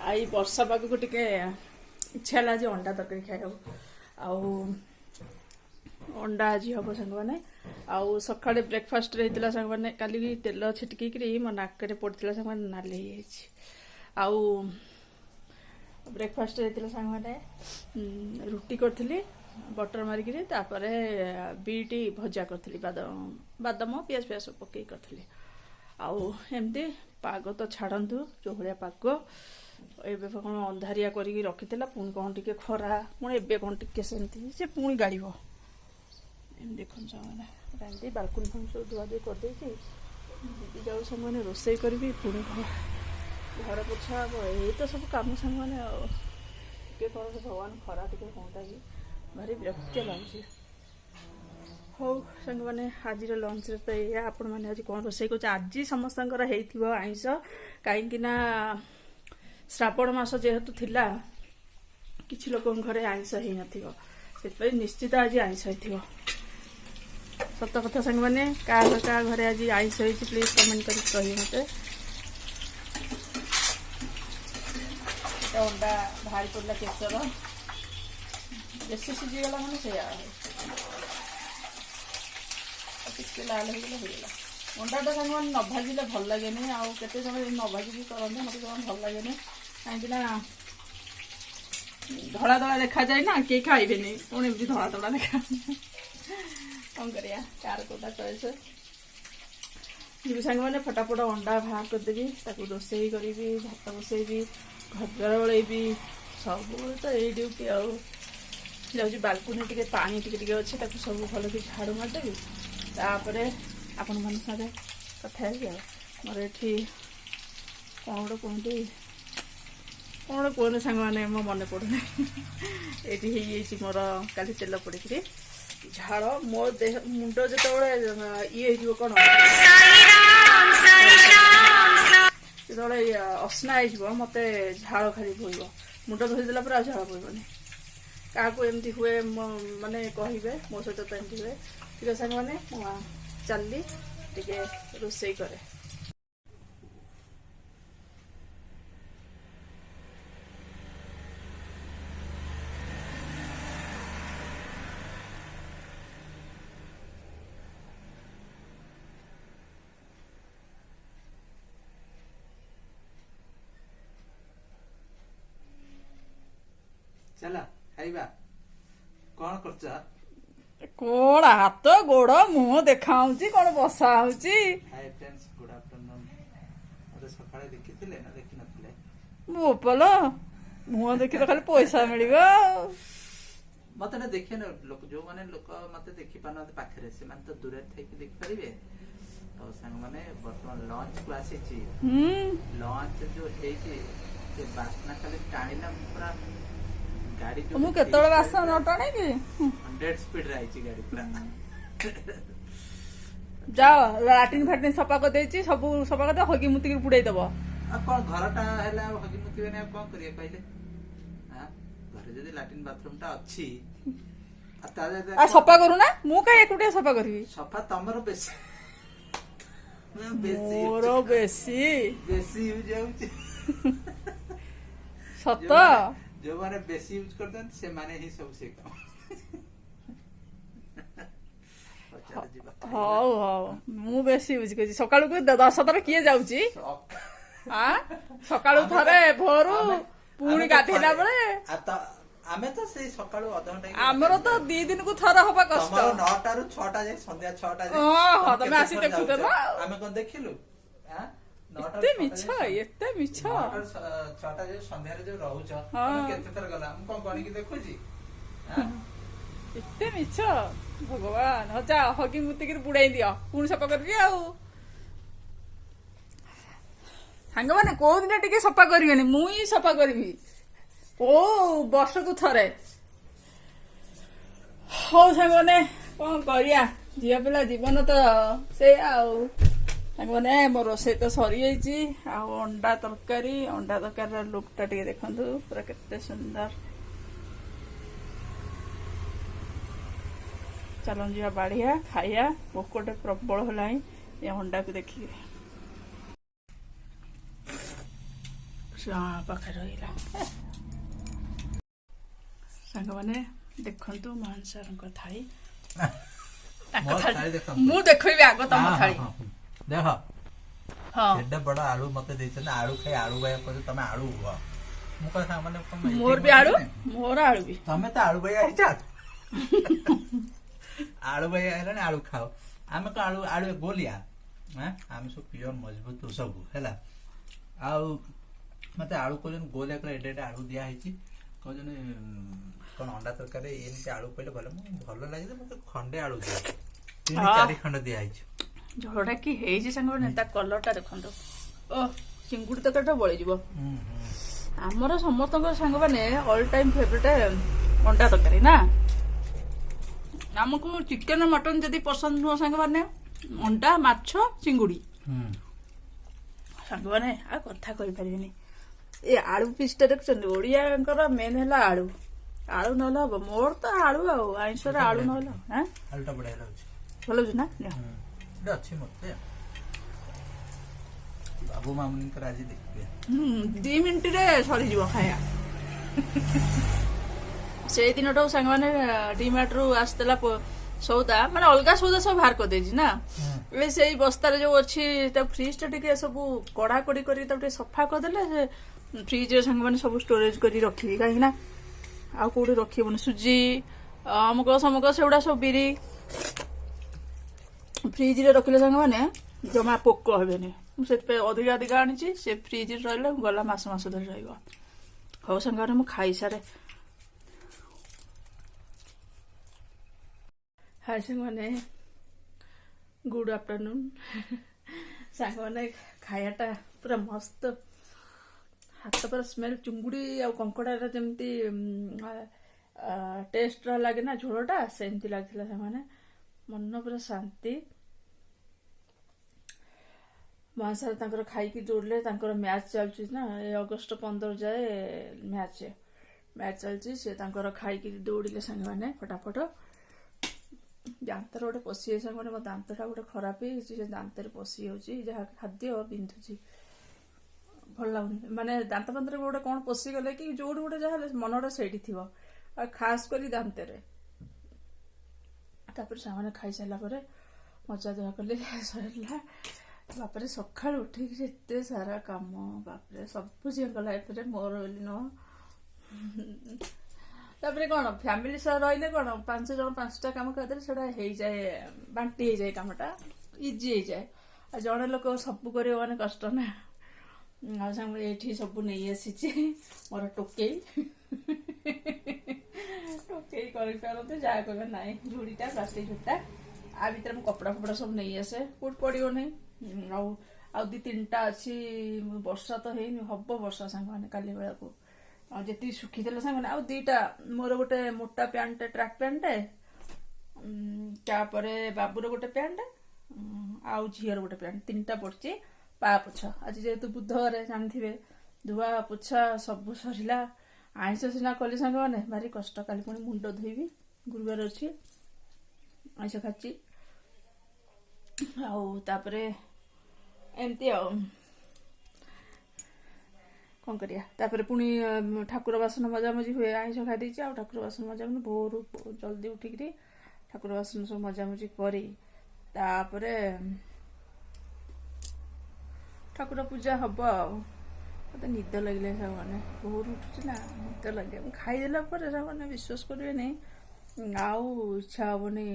ଆଉ ଏଇ ବର୍ଷା ପାଗକୁ ଟିକେ ଇଚ୍ଛା ହେଲା ଆଜି ଅଣ୍ଡା ତରକାରୀ ଖାଇବାକୁ। ଆଉ ଅଣ୍ଡା ଆଜି ହବ ସାଙ୍ଗମାନେ। ଆଉ ସକାଳେ ବ୍ରେକଫାଷ୍ଟରେ ହେଇଥିଲା ସାଙ୍ଗମାନେ, କାଲି ତେଲ ଛିଟିକିରି ମୋ ନାକରେ ପଡ଼ିଥିଲା ସାଙ୍ଗମାନେ, ନାଲି ହେଇଯାଇଛି। ଆଉ ବ୍ରେକଫାଷ୍ଟରେ ହେଇଥିଲା ସାଙ୍ଗମାନେ ରୁଟି କରିଥିଲି ବଟର ମାରିକିରି, ତାପରେ ବିଟି ଭଜା କରିଥିଲି, ବାଦାମ ପିଆଜ ସବୁ ପକେଇକି କରିଥିଲି। ଆଉ ଏମିତି ପାଗ ତ ଛାଡ଼ନ୍ତୁ ଯୋଉ ଭଳିଆ ପାଗ। ଏବେ କଣ ଅନ୍ଧାରିଆ କରିକି ରଖିଥିଲା, ପୁଣି କଣ ଟିକେ ଖରା, ପୁଣି ଏବେ କଣ ଟିକେ ସେମିତି ସେ ପୁଣି ଗାଳିବ। ଏମିତି ଦେଖନ୍ତୁ ସାଙ୍ଗମାନେ ଏମିତି ବାଲକୁନି ଫାଲକୁନି ସବୁ ଧୁଆଧୁଇ କରିଦେଇଛି। ଯିବି ଯାଉ ସାଙ୍ଗମାନେ ରୋଷେଇ କରିବି, ପୁଣି ଘର ପୋଛା ହବ। ଏଇ ତ ସବୁ କାମ ସାଙ୍ଗମାନେ। ଆଉ ଟିକେ କଣ ଭଗବାନ ଖରା ଟିକେ ହୁଅନ୍ତା କି, ଭାରି ବିରକ୍ତିଆ ଲାଗୁଛି। ହଉ ସାଙ୍ଗମାନେ ଆଜିର ଲଞ୍ଚରେ ତ ଏଇଆ। ଆପଣମାନେ ଆଜି କଣ ରୋଷେଇ କରୁଛ? ଆଜି ସମସ୍ତଙ୍କର ହେଇଥିବ ଆଇଁଷ, କାହିଁକି ନା ଶ୍ରାବଣ ମାସ ଯେହେତୁ ଥିଲା, କିଛି ଲୋକଙ୍କ ଘରେ ଆଇଁଷ ହେଇନଥିବ, ସେଥିପାଇଁ ନିଶ୍ଚିତ ଆଜି ଆଇଁଷ ହେଇଥିବ। ସତ କଥା ସାଙ୍ଗମାନେ, କାହା ଘରେ ଆଜି ଆଇଁଷ ହେଇଛି ପ୍ଲିଜ କମେଣ୍ଟ କରିକି କହିବେ ମତେ। ଅଣ୍ଡା ବାହାରି ପଡ଼ିଲା କେଶର, ବେଶୀ ସିଝିଗଲା ମାନେ ସେଇଆ ଟିକେ ଲାଲ ହେଇଗଲା। ଅଣ୍ଡାଟା ସାଙ୍ଗମାନେ ନ ଭାଜିଲେ ଭଲ ଲାଗେନି। ଆଉ କେତେ ସମୟ ନ ଭାଜିକି କରନ୍ତି, ମୋତେ ଜମା ଭଲ ଲାଗେନି। କାହିଁକି ନା ଧଳା ଧଳା ଦେଖାଯାଏ ନା, କେହି ଖାଇବେନି, ପୁଣି ଏମିତି ଧଳା ଧଳା ଦେଖା। କଣ କରିବା, କାହାର କୋଉଟା ଚଏସ୍। ଯିବି ସାଙ୍ଗମାନେ ଫଟାଫଟ ଅଣ୍ଡା ବାହାର କରିଦେବି, ତାକୁ ରୋଷେଇ କରିବି, ଭାତ ବସେଇବି, ଘର ଓଳେଇବି, ସବୁବେଳେ ତ ଏଇ ଡ୍ୟୁଟି। ଆଉ ଯାଉଛି ବାଲକୁନି ଟିକେ ପାଣି ଟିକେ ଅଛି, ତାକୁ ସବୁ ଭଲକି ଝାଡ଼ୁ ମାରିଦେବି। ତାପରେ ଆପଣମାନଙ୍କ ସାଙ୍ଗରେ କଥା ହେବି। ଆଉ ମୋର ଏଠି କଣ ଗୋଟେ କୁହନ୍ତି ସାଙ୍ଗମାନେ, ମୋ ମନେ ପଡ଼ୁନି। ଏଇଠି ହେଇଯାଇଛି ମୋର କାଲି ତେଲ ପଡ଼ିକିରି ଝାଳ, ମୋ ଦେହ ମୁଣ୍ଡ ଯେତେବେଳେ ଇଏ ହେଇଯିବ, କଣ ଯେତେବେଳେ ଅସନା ହେଇଯିବ, ମତେ ଝାଳ ଖାଲି ବୋହିବ। ମୁଣ୍ଡ ଧୋଇଦେଲା ପରେ ଆଉ ଝାଳ ବୋହିବନି। କାହାକୁ ଏମିତି ହୁଏ ମାନେ କହିବେ, ମୋ ସହିତ ତ ଏମିତି ହୁଏ। ଠିକ ଅଛି ସାଙ୍ଗମାନେ, ମୁଁ ଚାଲିଲି ଟିକେ ରୋଷେଇ କରେ। ଚାଲ ଖାଇବା। କଣ କରୁଛ? କଣ ହାତ ଗୋଡ ମୁହଁ ଦେଖା ହଉଛି କଣ ବସା ହଉଛି। High friends good afternoon. ମତେ ସକାଳେ ଦେଖିଥିଲେ ନା ଦେଖିନଥିଲେ? ବୋପଲ ମୁହଁ ଦେଖିଲେ ଖାଲି ପଇସା ମିଳିବ। ମତେ ନା ଦେଖେନ ଯୋଉମାନେ ଲୋକ ମତେ ଦେଖି ପାରୁନାହାନ୍ତି ପାଖରେ ସେମାନେ ତ ଦୂରରେ ଥାଇକି ଦେଖିପାରିବେ। ତ ସାଙ୍ଗମାନେ ବର୍ତ୍ତମାନ ଲଞ୍ଚକୁ ଆସିଛି। ଲଞ୍ଚ ଯୋଉ ହେଇଛି ସେ ବାସ୍ନା ଖାଲି ଟାଣିଲା ପୁରା ଗାଡି ମୁଁ କେତେବେଳେ ବାସ୍ନା ନ ଟାଣେ କି? 100 ସ୍ପିଡରେ ଆଇଛି ଗାଡି ପୁରା। ଯାଅ ଲାଟିନ୍ ଫାଟିନ୍ ସଫା କରିଦେଇଛି ସବୁ ସଫା କରିଦେବ ହଗି ମୁତିକି ପୁଡେଇ ଦବ। ଆଉ କଣ ଘରଟା ହେଲା ଆଉ ହଗି ମୁତିବେନି ଆଉ କଣ କରିବେ କହିଲେ? ଘରେ ଯଦି ଲାଟିନ୍ ବାଥରୁମ ଟା ଅଛି ଆଉ ସଫା କରୁନା ମୁଁ କାହିଁ ଏକୁଟିଆ ସଫା କରିବି। ସଫା ତମର ବେଶୀ ମୋର ବେଶୀ ୟୁଜ ହଉଛି। ସତ ଯୋଉମାନେ ବେଶୀ ୟୁଜ କରୁଛନ୍ତି ସେମାନେ ହିଁ ସବୁ ସେ କାମ। ହଉ ହଉ ମୁଁ ବେଶୀ ୟୁଜ କରୁଛି। ସକାଳକୁ 10 ଥର କିଏ ଯାଉଛି? ସକାଳୁ ଥରେ ଭୋରୁ ପୁଣି ଗାଧେଇଲା ବେଳେ। ଆମେ ତ ସେଇ ସକାଳୁ ଅଧଘଣ୍ଟା ଆମର ତ 2 ଦିନକୁ ଥର ହବା କଷ୍ଟ। 9ଟାରୁ 6ଟା ଯାଏ ସନ୍ଧ୍ୟା 6ଟା ଯାଏ। ତମେ ଆସି ଦେଖୁଥିଲ। ଆମେ କଣ ଦେଖିଲୁ? ଏତେ ମିଛ ଏତେ ମିଛ। 9ଟାରୁ 6ଟା ଯାଏ ସନ୍ଧ୍ୟାରେ ଯୋଉ ରହୁଛ କେତେ ଥର ଗଲା ମୁଁ କଣ ଗଣିକି ଦେଖୁଛି? ଏତେ ମିଛ ଭଗବାନ। ଯା ହଗି ମୁତିକିରି ବୁଡେଇ ଦିଅ ପୁଣି ସଫା କରିବି ଆଉ। ସାଙ୍ଗମାନେ କୋଉଦିନ ଟିକେ ସଫା କରିବେନି ମୁଁ ହିଁ ସଫା କରିବି ବର୍ଷକୁ ଥରେ। ହଉ ସାଙ୍ଗମାନେ କଣ କରିବା ଝିଅ ପିଲା ଜୀବନ ତ ସେଇଆ ଆଉ। ସାଙ୍ଗମାନେ ମୋ ରୋଷେଇ ତ ସରିଯାଇଛି। ଆଉ ଅଣ୍ଡା ତରକାରୀର ଲୁକ୍ ଟା ଟିକେ ଦେଖନ୍ତୁ ପୁରା କେତେ ସୁନ୍ଦର। ଚାଲନ୍ତୁ ଯିବା ବାଢିଆ ଖାଇବା। ଭୋକଟେ ପ୍ରବଳ ହେଲାଣି ଏ ଅଣ୍ଡାକୁ ଦେଖିକି। ପାଖରେ ରହିଲା। ସାଙ୍ଗମାନେ ଦେଖନ୍ତୁ ମୋହନ ସାରଙ୍କ ଥାଳି। ମୁଁ ଦେଖେଇବି ଆଗ ତମ ଥାଳି। ଦେଖ ଏତେ ବଡ ଆଳୁ ମତେ ଦେଇଛନ୍ତି। ଆଳୁ ଖାଇ ଆଳୁ ବାୟା କରି ତମେ ଆଳୁ ହୁଅ। ମୁଁ କହ ସାଙ୍ଗମାନେ ମୋର ବି ଆଳୁ ମୋର ଆଳୁ ବି। ତମେ ତ ଆଳୁ ବାୟା ହେଇଛ। ଆଳୁ ବାୟା ହେଲାଣି ଆଳୁ ଖାଅ। ଆମେ କଣ ଆଳୁ ଗୋଲିଆ? ଆମେ ସବୁ ପିଓର ମଜବୁତ ସବୁ ହେଲା। ଆଉ ମତେ ଆଳୁ କହୁଛନ୍ତି ଗୋଲିଆ করে ଏଡେ ଏଡେ ଆଳୁ ଦିଆ ହେଇଛି। କହୁଛନ୍ତି କଣ ଅଣ୍ଡା ତରକାରୀ ଏମିତି ଆଳୁ କହିଲେ ଭଲ ଲାଗେ ଯେ ମତେ ଖଣ୍ଡେ ଆଳୁ ଦିଅ। 3-4 ଖଣ୍ଡ ଦିଆ ହେଇଛି। ଝୋଳଟା କି ହେଇଛି ସାଙ୍ଗମାନେ ତା କଲରଟା ଦେଖନ୍ତୁ। ଚିଙ୍ଗୁଡି ତରକାରୀଟା ବଳିଯିବ। ଆମର ସମସ୍ତଙ୍କର ସାଙ୍ଗମାନେ ଅଲ ଟାଇମ ଫେଭରେଟ ଅଣ୍ଡା ତରକାରୀ ନା। ଆମକୁ ଚିକେନ ମଟନ ଯଦି ପସନ୍ଦ ନୁହଁ ସାଙ୍ଗମାନେ ଅଣ୍ଡା ମାଛ ଚିଙ୍ଗୁଡି ସାଙ୍ଗମାନେ ଆଉ କଥା କହିପାରିବିନି। ଏ ଆଳୁ ପିସଟା ଦେଖୁଛନ୍ତି ଓଡିଆଙ୍କର ମେନ୍ ହେଲା ଆଳୁ ନହେଲେ ହବ। ମୋର ତ ଆଳୁ ଆଉ ଆଇଁଷରେ ଆଳୁ ନହେଲେ ଆଳୁଟା ବଢିଆ ଲାଗୁଛି। ଭଲ ଲାଗୁଛି ନା? ଅଛି ମତେ ବାବୁ ମାମୁନିଙ୍କର ଆଜି ଦେଖିବେ 2 ମିନିଟରେ ସରିଯିବ ଖାଇବା। ସେଇ ଦିନଠୁ ସାଙ୍ଗମାନେ ଡିମାର୍ଟରୁ ଆସିଥିଲା ସଉଦା ମାନେ ଅଲଗା ସଉଦା ସବୁ ବାହାର କରିଦେଇଛି ନା। ଏବେ ସେଇ ବସ୍ତାରେ ଯୋଉ ଅଛି ତା ଫ୍ରିଜ ଟା ଟିକେ ସବୁ କଡାକଡି କରି ତାକୁ ଟିକେ ସଫା କରିଦେଲେ ସେ ଫ୍ରିଜରେ ସାଙ୍ଗମାନେ ସବୁ ଷ୍ଟୋରେଜ କରି ରଖିବି। କାହିଁକି ନା ଆଉ କୋଉଠି ରଖିବନି। ସୁଜି ଅମୁକ ସମୁକ ସେଗୁଡା ସବୁ ବିରି ଫ୍ରିଜରେ ରଖିଲେ ସାଙ୍ଗମାନେ ଜମା ପୋକ ହେବେନି। ମୁଁ ସେଥିପାଇଁ ଅଧିକା ଆଣିଛି। ସେ ଫ୍ରିଜରେ ରହିଲେ ଗଲା ମାସ ଧରି ରହିବ। ହଉ ସାଙ୍ଗମାନେ ମୁଁ ଖାଇସାରେ। ହାଇ ସାଙ୍ଗମାନେ ଗୁଡ୍ ଆଫ୍ଟରନୁନ୍। ସାଙ୍ଗମାନେ ଖାଇବାଟା ପୁରା ମସ୍ତ। ହାତ ପୁରା ସ୍ମେଲ ଚୁଙ୍ଗୁଡି ଆଉ କଙ୍କଡାର ଯେମିତି ଟେଷ୍ଟ ଲାଗେ ନା ଝୋଳଟା ସେମିତି ଲାଗିଥିଲା ସାଙ୍ଗମାନେ। ମନ ପୁରା ଶାନ୍ତି। ମହାସାର ତାଙ୍କର ଖାଇକି ଦୌଡିଲେ। ତାଙ୍କର ମ୍ୟାଚ୍ ଚାଲୁଛି ନା ଏ ଅଗଷ୍ଟ 15 ଯାଏ ମ୍ୟାଚ୍ ଚାଲିଛି। ସେ ତାଙ୍କର ଖାଇକି ଦୌଡିଲେ ସାଙ୍ଗମାନେ ଫଟାଫଟ। ଦାନ୍ତରେ ଗୋଟେ ପଶିଯାଇଛି ସାଙ୍ଗମାନେ। ମୋ ଦାନ୍ତଟା ଗୋଟେ ଖରାପ ହେଇଯାଇଛି। ସେ ଦାନ୍ତରେ ପଶି ଯାଉଛି ଯାହା ଖାଦ୍ୟ ବିନ୍ଧୁଛି ଭଲ ଲାଗୁନି। ମାନେ ଦାନ୍ତ ଫାନ୍ତରେ ଗୋଟେ କଣ ପଶିଗଲେ କି ଯୋଉଠି ଗୋଟେ ଯାହା ହେଲେ ମନଟା ସେଇଠି ଥିବ ଆଉ ଖାସ କରି ଦାନ୍ତରେ। ତାପରେ ସେମାନେ ଖାଇସାରିଲା ପରେ ମଜା ଧୁଆ କଲେ ସରିଲା। ବାପରେ ସକାଳୁ ଉଠିକି ଏତେ ସାରା କାମ ବାପରେ ସବୁ ଝିଅଙ୍କ ଲାଇଫରେ ମୋର ବୋଲି ନୁହଁ। ତାପରେ କଣ ଫ୍ୟାମିଲି ସହ ରହିଲେ କଣ 5 ଜଣ 5ଟା କାମ କରିଦେଲେ ସେଟା ହେଇଯାଏ, ବାଣ୍ଟି ହେଇଯାଏ, କାମଟା ଇଜି ହେଇଯାଏ। ଆଉ ଜଣେ ଲୋକ ସବୁ କରିବ ମାନେ କଷ୍ଟ ନା। ଆଉ ସାଙ୍ଗ ଏଇଠି ସବୁ ନେଇ ଆସିଛି ମୋର ଟୋକେଇ ଟୋକେଇ କରିପାରନ୍ତି, ଯାହା କହିବେ ନାହିଁ ଝୁଡ଼ିଟା ପ୍ଲାଷ୍ଟିକ ଝୁଡ଼ିଟା। ଆ ଭିତରେ ମୁଁ କପଡ଼ା ଫପଡ଼ା ସବୁ ନେଇ ଆସେ, କୋଉଠି ପଡ଼ିବ ନାହିଁ। ଆଉ ଆଉ 2-3ଟା ଅଛି, ବର୍ଷା ତ ହେଇନି, ହବ ବର୍ଷା ସାଙ୍ଗମାନେ କାଲି ବେଳକୁ। ଆଉ ଯେତିକି ଶୁଖିଥିଲା ସାଙ୍ଗମାନେ ଆଉ 2ଟା, ମୋର ଗୋଟେ ମୋଟା ପ୍ୟାଣ୍ଟ ଟ୍ରାକ୍ ପ୍ୟାଣ୍ଟଟେ, ତାପରେ ବାବୁର ଗୋଟେ ପ୍ୟାଣ୍ଟ, ଆଉ ଝିଅର ଗୋଟେ ପ୍ୟାଣ୍ଟ, 3ଟା ପଡିଛି। ପା ପୋଛା ଆଜି ଯେହେତୁ ବୁଧବାର ଜାଣିଥିବେ, ଧୁଆ ପୋଛା ସବୁ ସରିଲା। ଆଇଁଷ ସିନା କଲି ସାଙ୍ଗମାନେ, ଭାରି କଷ୍ଟ। କାଲି ପୁଣି ମୁଣ୍ଡ ଧୋଇବି, ଗୁରୁବାର ଅଛି, ଆଇଁଷ ଖାচ্ছি। ଆଉ ତାପରେ ଏମିତି ଆଉ କଣ କରିବା। ତାପରେ ପୁଣି ଠାକୁର ବାସନ ମଜାମଜି ହୁଏ, ଆଇଁଷ ଖାଇ ଦେଇଛି। ଆଉ ଠାକୁର ବାସନ ମଜାମଜି ଭୋରୁ ଜଲ୍ଦି ଉଠିକିରି ଠାକୁର ବାସନ ସବୁ ମଜାମଜି କରି ତାପରେ ଠାକୁର ପୂଜା ହବ। ଆଉ ମତେ ନିଦ ଲାଗିଲେ ସାଙ୍ଗମାନେ, ଭୋରୁ ଉଠୁଛି ନା, ନିଦ ଲାଗେ। ମୁଁ ଖାଇଦେଲା ପରେ ସାଙ୍ଗମାନେ ବିଶ୍ୱାସ କରିବେନି, ଆଉ ଇଚ୍ଛା ହବନି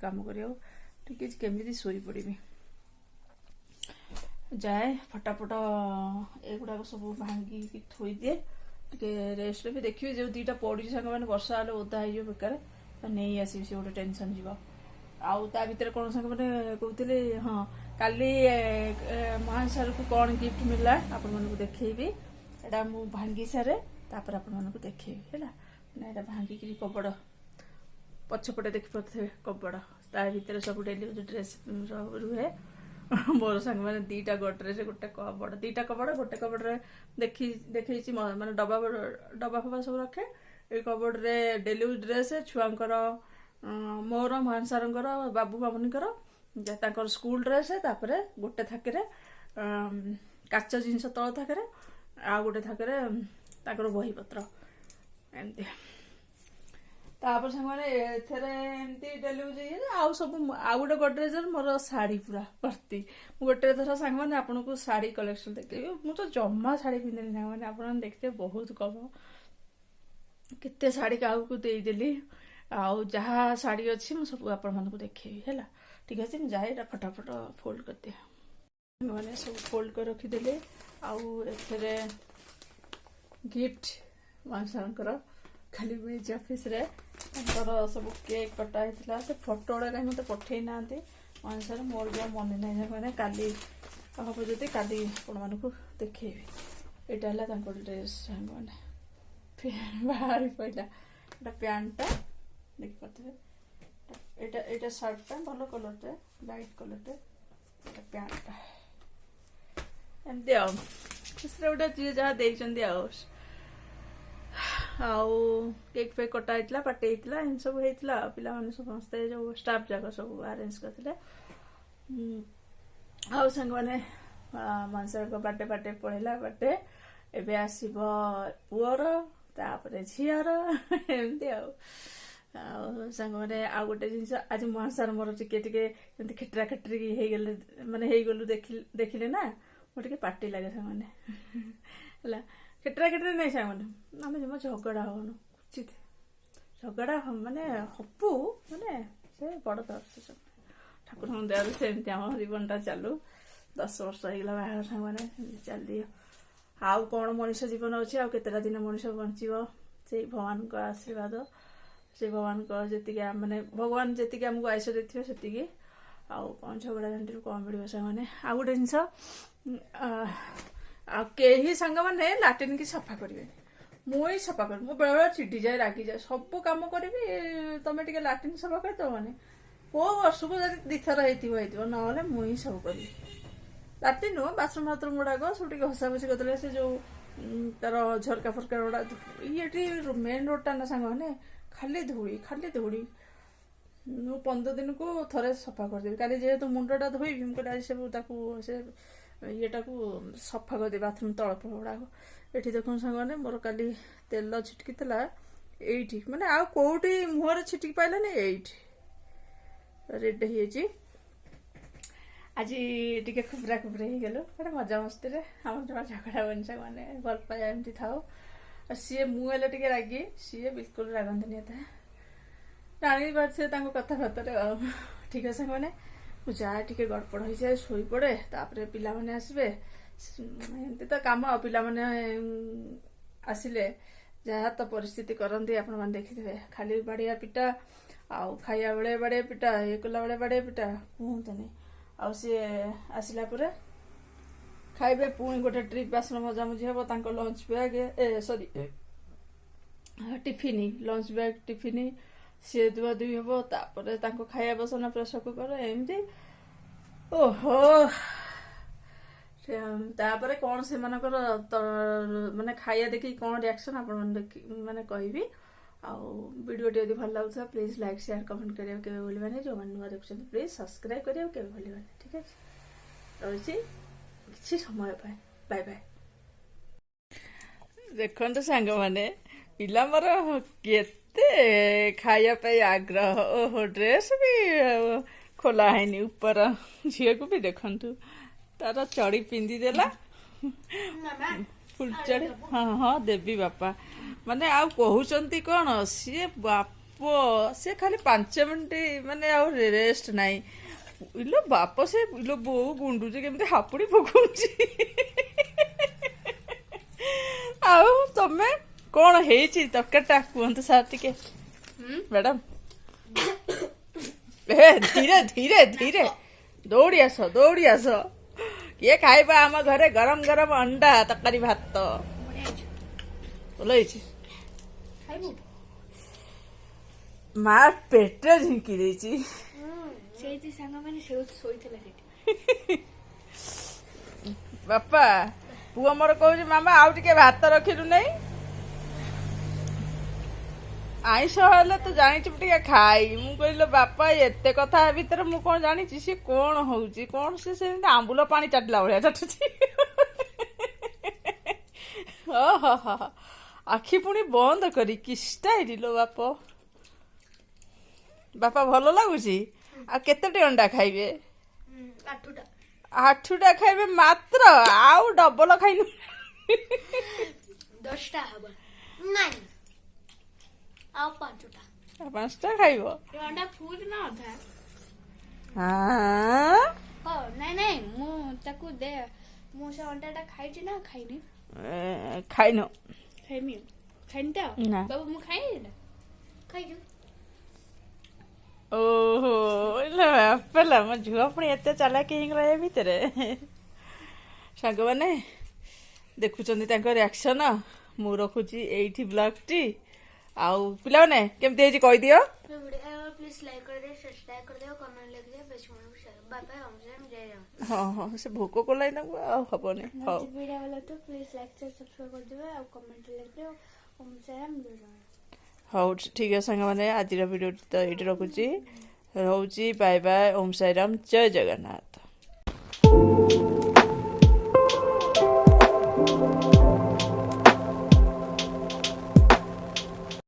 କାମ କରିବାକୁ, ଟିକେ କେମିତି ଶୋଇପଡ଼ିବି। ଯାଏ ଫଟାଫଟ ଏଗୁଡ଼ାକ ସବୁ ଭାଙ୍ଗିକି ଥୋଇଦିଏ, ଟିକେ ରେଷ୍ଟ ନେବି। ଦେଖିବି ଯୋଉ 2ଟା ପଡ଼ିଛି ସାଙ୍ଗମାନେ, ବର୍ଷା ହେଲେ ଓଦା ହେଇଯିବ ବେକାର, ନେଇ ଆସିବି, ସେ ଗୋଟେ ଟେନସନ୍ ଯିବ। ଆଉ ତା ଭିତରେ କଣ ସାଙ୍ଗମାନେ କହୁଥିଲି, ହଁ କାଲି ମହାନ ସାର୍କୁ କ'ଣ ଗିଫ୍ଟ ମିଳିଲା ଆପଣମାନଙ୍କୁ ଦେଖେଇବି। ଏଇଟା ମୁଁ ଭାଙ୍ଗି ସାରେ ତାପରେ ଆପଣମାନଙ୍କୁ ଦେଖେଇବି ହେଲା। ମାନେ ଏଇଟା ଭାଙ୍ଗିକିରି କବଡ଼ ପଛପଟେ ଦେଖିପାରୁଥିବେ, କବଡ଼ ତା ଭିତରେ ସବୁ ଡେଲି ୟୁଜ୍ ଡ୍ରେସ୍ ରୁହେ। ମୋର ସାଙ୍ଗମାନେ 2ଟା ଗଡରେଜ, ଗୋଟେ କବଡ଼, 2ଟା କବଡ଼, ଗୋଟେ କବଡ଼ରେ ଦେଖେଇଛି ମାନେ ଡବା ଫବା ସବୁ ରଖେ। ଏଇ କବଡ଼ରେ ଡେଲି ୟୁଜ୍ ଡ୍ରେସ୍ ଛୁଆଙ୍କର, ମୋର, ମହାନ ସାରଙ୍କର, ବାବୁ ମାମୁନିଙ୍କର, ତାଙ୍କର ସ୍କୁଲ ଡ୍ରେସ୍। ତାପରେ ଗୋଟେ ଥାକରେ କାଚ ଜିନିଷ ତଳ ଥାକରେ, ଆଉ ଗୋଟେ ଥାକରେ ତାଙ୍କର ବହିପତ୍ର, ଏମିତି। ତାପରେ ସାଙ୍ଗମାନେ ଏଥିରେ ଏମିତି ଡେଲି ୟୁଜ୍ ହେଇଯାଏ। ଆଉ ସବୁ ଆଉ ଗୋଟେ ଗଡରେଜରେ ମୋର ଶାଢ଼ୀ ପୁରା ଭର୍ତ୍ତି। ମୁଁ ଗୋଟେ ଥର ସାଙ୍ଗମାନେ ଆପଣଙ୍କୁ ଶାଢ଼ୀ କଲେକ୍ସନ ଦେଖେଇବି। ମୁଁ ତ ଜମା ଶାଢ଼ୀ ପିନ୍ଧେନି ସାଙ୍ଗମାନେ, ଆପଣମାନେ ଦେଖିଥିବେ ବହୁତ କମ, କେତେ ଶାଢ଼ୀ କାହାକୁ ଦେଇଦେଲି। ଆଉ ଯାହା ଶାଢ଼ୀ ଅଛି ମୁଁ ସବୁ ଆପଣମାନଙ୍କୁ ଦେଖେଇବି ହେଲା। ଠିକ୍ ଅଛି, ମୁଁ ଯାଏ ଏଇଟା ଫଟାଫଟ ଫୋଲ୍ଡ କରିଦିଏ। ମାନେ ସବୁ ଫୋଲ୍ଡ କରି ରଖିଦେଲି। ଆଉ ଏଥିରେ ଗିଫ୍ଟ ମହାନ ସାରଙ୍କର ଖାଲି ମିଳିଛି ଅଫିସରେ, ତାଙ୍କର ସବୁ କେକ୍ କଟା ହେଇଥିଲା। ସେ ଫଟୋ ଗୁଡ଼ା କାହିଁ ମୋତେ ପଠେଇ ନାହାନ୍ତି ମହାନ ସାର, ମୋର ଯା ମନେ ନାହିଁ ସାଙ୍ଗମାନେ। କାଲି ହବ ଯଦି କାଲି ଆପଣମାନଙ୍କୁ ଦେଖେଇବି। ଏଇଟା ହେଲା ତାଙ୍କ ଡ୍ରେସ୍ ସାଙ୍ଗମାନେ, ବାହାରି ପଡ଼ିଲା। ଏଇଟା ପ୍ୟାଣ୍ଟଟା ଦେଖିପାରୁଥିବେ, ଏଇଟା ସାର୍ଟଟା ଭଲ କଲରଟେ, ଲାଇଟ୍ କଲରଟେ, ଏଇଟା ପ୍ୟାଣ୍ଟଟା, ଏମିତି ଆଉ ଖୁସିରେ ଗୋଟେ ଯିଏ ଯାହା ଦେଇଛନ୍ତି। ଆଉ କେକ୍ ଫେକ୍ କଟା ହେଇଥିଲା, ପାର୍ଟି ହେଇଥିଲା, ଏମିତି ସବୁ ହେଇଥିଲା। ପିଲାମାନେ ସମସ୍ତେ ଯୋଉ ଷ୍ଟାଫ୍ ଯାକ ସବୁ ଆରେଞ୍ଜ କରିଥିଲେ। ଆଉ ସାଙ୍ଗମାନେ ମହାନସାରଙ୍କ ବାର୍ଥଡେ ପଳେଇଲା, ବାର୍ଥଡେ ଏବେ ଆସିବ ପୁଅର, ତାପରେ ଝିଅର, ଏମିତି ଆଉ ସାଙ୍ଗମାନେ। ଆଉ ଗୋଟେ ଜିନିଷ, ଆଜି ମହାନ ସାର ମୋର ଟିକେ ଟିକେ ଏମିତି ଖେଟରା ଖେଟରି ହେଇଗଲେ, ମାନେ ହେଇଗଲୁ ଦେଖିଲେ ନା, ମୋର ଟିକେ ପାର୍ଟି ଲାଗେ ସାଙ୍ଗମାନେ ହେଲା। ଖେଟରା ଖେଟରି ନାହିଁ ସାଙ୍ଗମାନେ, ଆମେ ଜମା ଝଗଡ଼ା ହଉନୁ, ଉଚିତ ଝଗଡ଼ା ମାନେ ହବୁ ମାନେ ସେ ବଡ଼ ଦର୍ଶ। ଠାକୁରଙ୍କ ଦୟାରୁ ସେମିତି ଆମ ଜୀବନଟା ଚାଲୁ। 10 ବର୍ଷ ହେଇଗଲା ବାହାଘର ସାଙ୍ଗମାନେ, ଚାଲି। ଆଉ କ'ଣ ମଣିଷ ଜୀବନ ଅଛି, ଆଉ କେତେଟା ଦିନ ମଣିଷ ବଞ୍ଚିବ, ସେଇ ଭଗବାନଙ୍କ ଆଶୀର୍ବାଦ, ସେଇ ଭଗବାନଙ୍କ ଯେତିକି ମାନେ ଭଗବାନ ଯେତିକି ଆମକୁ ଆୟୁଷ ଦେଇଥିବେ ସେତିକି। ଆଉ କ'ଣ ଝଗଡ଼ା ଝାଣ୍ଟିରୁ କ'ଣ ମିଳିବ ସାଙ୍ଗମାନେ। ଆଉ ଗୋଟେ ଜିନିଷ, ଆଉ କେହି ସାଙ୍ଗମାନେ ଲାଟ୍ରିନ୍ କି ସଫା କରିବେନି, ମୁଁ ହିଁ ସଫା କରିବି। ମୁଁ ବେଳେବେଳେ ଚିଡ଼ିଯାଏ, ରାଗିଯାଏ, ସବୁ କାମ କରିବି, ତମେ ଟିକେ ଲାଟ୍ରିନ୍ ସଫା କରିଦବ ମାନେ କୋଉ ବର୍ଷକୁ ଯଦି 2 ଥର ହେଇଥିବ, ନହେଲେ ମୁଁ ହିଁ ସବୁ କରିବି। ଲାଟ୍ରିନ୍ ନୁହଁ, ବାଥରୁମ୍ ଫାଥରୁମ୍ ଗୁଡ଼ାକ ସବୁ ଟିକେ ଘଷାଘଷି କରିଦେଲେ, ସେ ଯୋଉ ତାର ଝରକା ଫରକା ଗୁଡ଼ା, ଏଠି ମେନ୍ ରୋଡଟା ନା ସାଙ୍ଗମାନେ, ଖାଲି ଧୂଳି। ମୁଁ 15 ଦିନକୁ ଥରେ ସଫା କରିଦେବି। କାଲି ଯେହେତୁ ମୁଣ୍ଡଟା ଧୋଇବି, ମୁଁ କହିଲି ଆଜି ସବୁ ତାକୁ ସେ ଇଏଟାକୁ ସଫା କରିଦେବି, ବାଥରୁମ୍ ତଳ ଗୁଡ଼ାକ। ଏଠି ଦେଖୁନ ସାଙ୍ଗମାନେ, ମୋର କାଲି ତେଲ ଛିଟକିଥିଲା ଏଇଠି, ମାନେ ଆଉ କୋଉଠି ମୁହଁରେ ଛିଟିକି ପାଇଲାନି, ଏଇଠି ରେଡ୍ ହେଇଯାଇଛି। ଆଜି ଟିକେ ଖୁବରା ହେଇଗଲୁ, ଗୋଟେ ମଜାମସ୍ତିରେ। ଆମର ଜମା ଝଗଡ଼ା ବନି ସାଙ୍ଗମାନେ, ଭଲ ପାଇବା ଏମିତି ଥାଉ। ସିଏ ମୁଁ ହେଲେ ଟିକେ ରାଗି, ସିଏ ବିଲକୁଲ ରାଗନ୍ତିନି ଏତେ, ଜାଣିପାରୁଥିବେ ତାଙ୍କ କଥାବାର୍ତ୍ତାରେ ଆଉ। ଠିକ ଅଛି ସାଙ୍ଗମାନେ, ମୁଁ ଯାଏ ଟିକେ ଗଡ଼ପଡ଼ ହେଇଯାଏ, ଶୋଇପଡ଼େ, ତାପରେ ପିଲାମାନେ ଆସିବେ, ଏମିତି ତ କାମ ଆଉ। ପିଲାମାନେ ଆସିଲେ ଯାହା ତ ପରିସ୍ଥିତି କରନ୍ତି ଆପଣମାନେ ଦେଖିଥିବେ, ଖାଲି ବାଡ଼ିଆ ପିଟା, ଆଉ ଖାଇବା ବେଳେ ବାଡ଼ିଆ ପିଟା, ଇଏ କଲା ବେଳେ ବାଡ଼ିଆ ପିଟା, କୁହନ୍ତୁନି। ଆଉ ସିଏ ଆସିଲା ପରେ ଖାଇବେ, ପୁଣି ଗୋଟେ ଟ୍ରିପ୍ ବାସନ ମଜାମଜି ହେବ, ତାଙ୍କ ଲଞ୍ଚ ବ୍ୟାଗ୍ ସରି ଟିଫିନ, ଲଞ୍ଚ ବ୍ୟାଗ୍ ଟିଫିନ ସିଏ ଧୁଆଧୁଇ ହେବ, ତାପରେ ତାଙ୍କୁ ଖାଇବା ବସନା ପ୍ରେସର କୁକର, ଏମିତି ଓହୋ। ତାପରେ କ'ଣ ସେମାନଙ୍କର ମାନେ ଖାଇବା ଦେଖିକି କ'ଣ ରିଆକ୍ସନ୍ ଆପଣମାନେ ମାନେ କହିବି। ଆଉ ଭିଡ଼ିଓଟି ଯଦି ଭଲ ଲାଗୁଥିବ ପ୍ଲିଜ୍ ଲାଇକ୍ ସେୟାର କମେଣ୍ଟ କରିବାକୁ କେବେ ଭୁଲିବାନି। ଯେଉଁମାନେ ନୂଆ ଦେଖୁଛନ୍ତି ପ୍ଲିଜ୍ ସବସ୍କ୍ରାଇବ୍ କରିବାକୁ କେବେ ଭୁଲିବାନି। ଠିକ୍ ଅଛି, ରହୁଛି କିଛି ସମୟ ପାଇଁ, ବାଏ ବାଏ। ଦେଖନ୍ତୁ ସାଙ୍ଗମାନେ, ପିଲା ମୋର କେତେ ଖାଇବା ପାଇଁ ଆଗ୍ରହ। ଓହୋ, ଡ୍ରେସ୍ ବି ଖୋଲା ହେଇନି ଉପର, ଝିଅକୁ ବି ଦେଖନ୍ତୁ ତାର ଚଡ଼ି ପିନ୍ଧିଦେଲା, ଫୁଲ୍ ଚଡ଼ି। ହଁ ହଁ ଦେବି ବାପା, ମାନେ ଆଉ କହୁଛନ୍ତି କ'ଣ, ସିଏ ବାପ ସିଏ ଖାଲି 5 ମିନିଟ୍ ମାନେ ଆଉ ରେଷ୍ଟ ନାହିଁ। ଇଲୋ ବାପ, ସେ ଇଲୋ ବୋଉ ଗୁଣ୍ଡୁଛି କେମିତି ହାପୁଡ଼ି ପକଉଛି। ଆଉ ତମେ କ'ଣ ହେଇଛି ତରକାରୀଟା କୁହନ୍ତୁ ସାର୍ ଟିକେ। ମ୍ୟାଡାମ ଧୀରେ ଧୀରେ ଧୀରେ ଦୌଡ଼ି ଆସ, ଦୌଡ଼ି ଆସ। କିଏ ଖାଇବା ଆମ ଘରେ ଗରମ ଗରମ ଅଣ୍ଡା ତରକାରୀ ଭାତ। ଭଲ ହେଇଛି। ମା ପେଟରେ ଝିଙ୍କି ଦେଇଛି। ସେଇଠି ସାଙ୍ଗମାନେ ଶୋଇଥିଲା ସେଠି। ବାପା, ପୁଅ ମୋର କହୁଛି ମାମା ଆଉ ଟିକେ ଭାତ ରଖିଲୁ ନାହିଁ। ଆଇଁଷ ହେଲେ ତୁ ଜାଣିଛୁ ଟିକେ ଖାଇ। ମୁଁ କହିଲି ବାପା ଏତେ କଥା ଭିତରେ ମୁଁ କ'ଣ ଜାଣିଛି, ସିଏ କ'ଣ ହଉଛି, କ'ଣ ସେ ସେମିତି ଆମ୍ବୁଲ ପାଣି ଚାଟିଲା ଭଳିଆ ଚାଟୁଛି। ଓହୋ, ଆଖି ପୁଣି ବନ୍ଦ କରି କି ଷ୍ଟାଇଲ ଲୋ ବାପ। ବାପା ଭଲ ଲାଗୁଛି। ଆଉ କେତେଟି ଅଣ୍ଡା ଖାଇବେ? 8ଟା। 8ଟା ଖାଇବେ ମାତ୍ର, ଆଉ ଡବଲ ଖାଇନୁ। 10ଟା ହବ। ନାଇଁ, ଆଉ 5ଟା। 5ଟା ଖାଇବ? ଅଣ୍ଡା ଫୁଲ ନା ଅଧା? ହଁ ନାଇଁ ମୁଁ ତାକୁ ଦେ। ମୁଁ ସେ ଅଣ୍ଡାଟା ଖାଇଛି ନା ଖାଇନି? ଖାଇନ? ଖାଇନି ତ ବାବୁ, ମୁଁ ଖାଇନି ନା ଖାଇଛୁ। ଓହୋ, ବାପା ମୋ ଝିଅ ପୁଣି ଏତେ ଚାଲାକି ହେଇଗଲା ଏ ଭିତରେ। ସାଙ୍ଗମାନେ ଦେଖୁଛନ୍ତି ତାଙ୍କ ରିଆକ୍ସନ। ମୁଁ ରଖୁଛି ଏଇଠି ବ୍ଲଗଟି। ଆଉ ପିଲାମାନେ କେମିତି ହେଇଛି କହିଦିଅ। ପ୍ଲିଜ ଲାଇକ୍ କରିଦିଅ, ସବସ୍କ୍ରାଇବ କରିଦିଅ, କମେଣ୍ଟ ଲେଖିଦିଅ, ବେଶୀ ବାଏ ବାଏ। ହଁ ହଁ, ସେ ଭୋକ କଲାଣି ତାଙ୍କୁ, ଆଉ ହବନି। ହଉ, ଭିଡ଼ିଓ ଭଲ ତ ପ୍ଲିଜ ଲାଇକ୍ ସବସ୍କ୍ରାଇବ କରିଦେବେ, ଆଉ କମେଣ୍ଟ ଲେଖିଦିଅ। ହଉ ଠିକ୍ ଅଛି ସାଙ୍ଗମାନେ, ଆଜିର ଭିଡ଼ିଓଟି ତ ଏଇଠି ରଖୁଛି। ରହୁଛି, ବାଏ ବାଏ, ଓମ୍ ସାଇରାମ, ଜୟ ଜଗନ୍ନାଥ।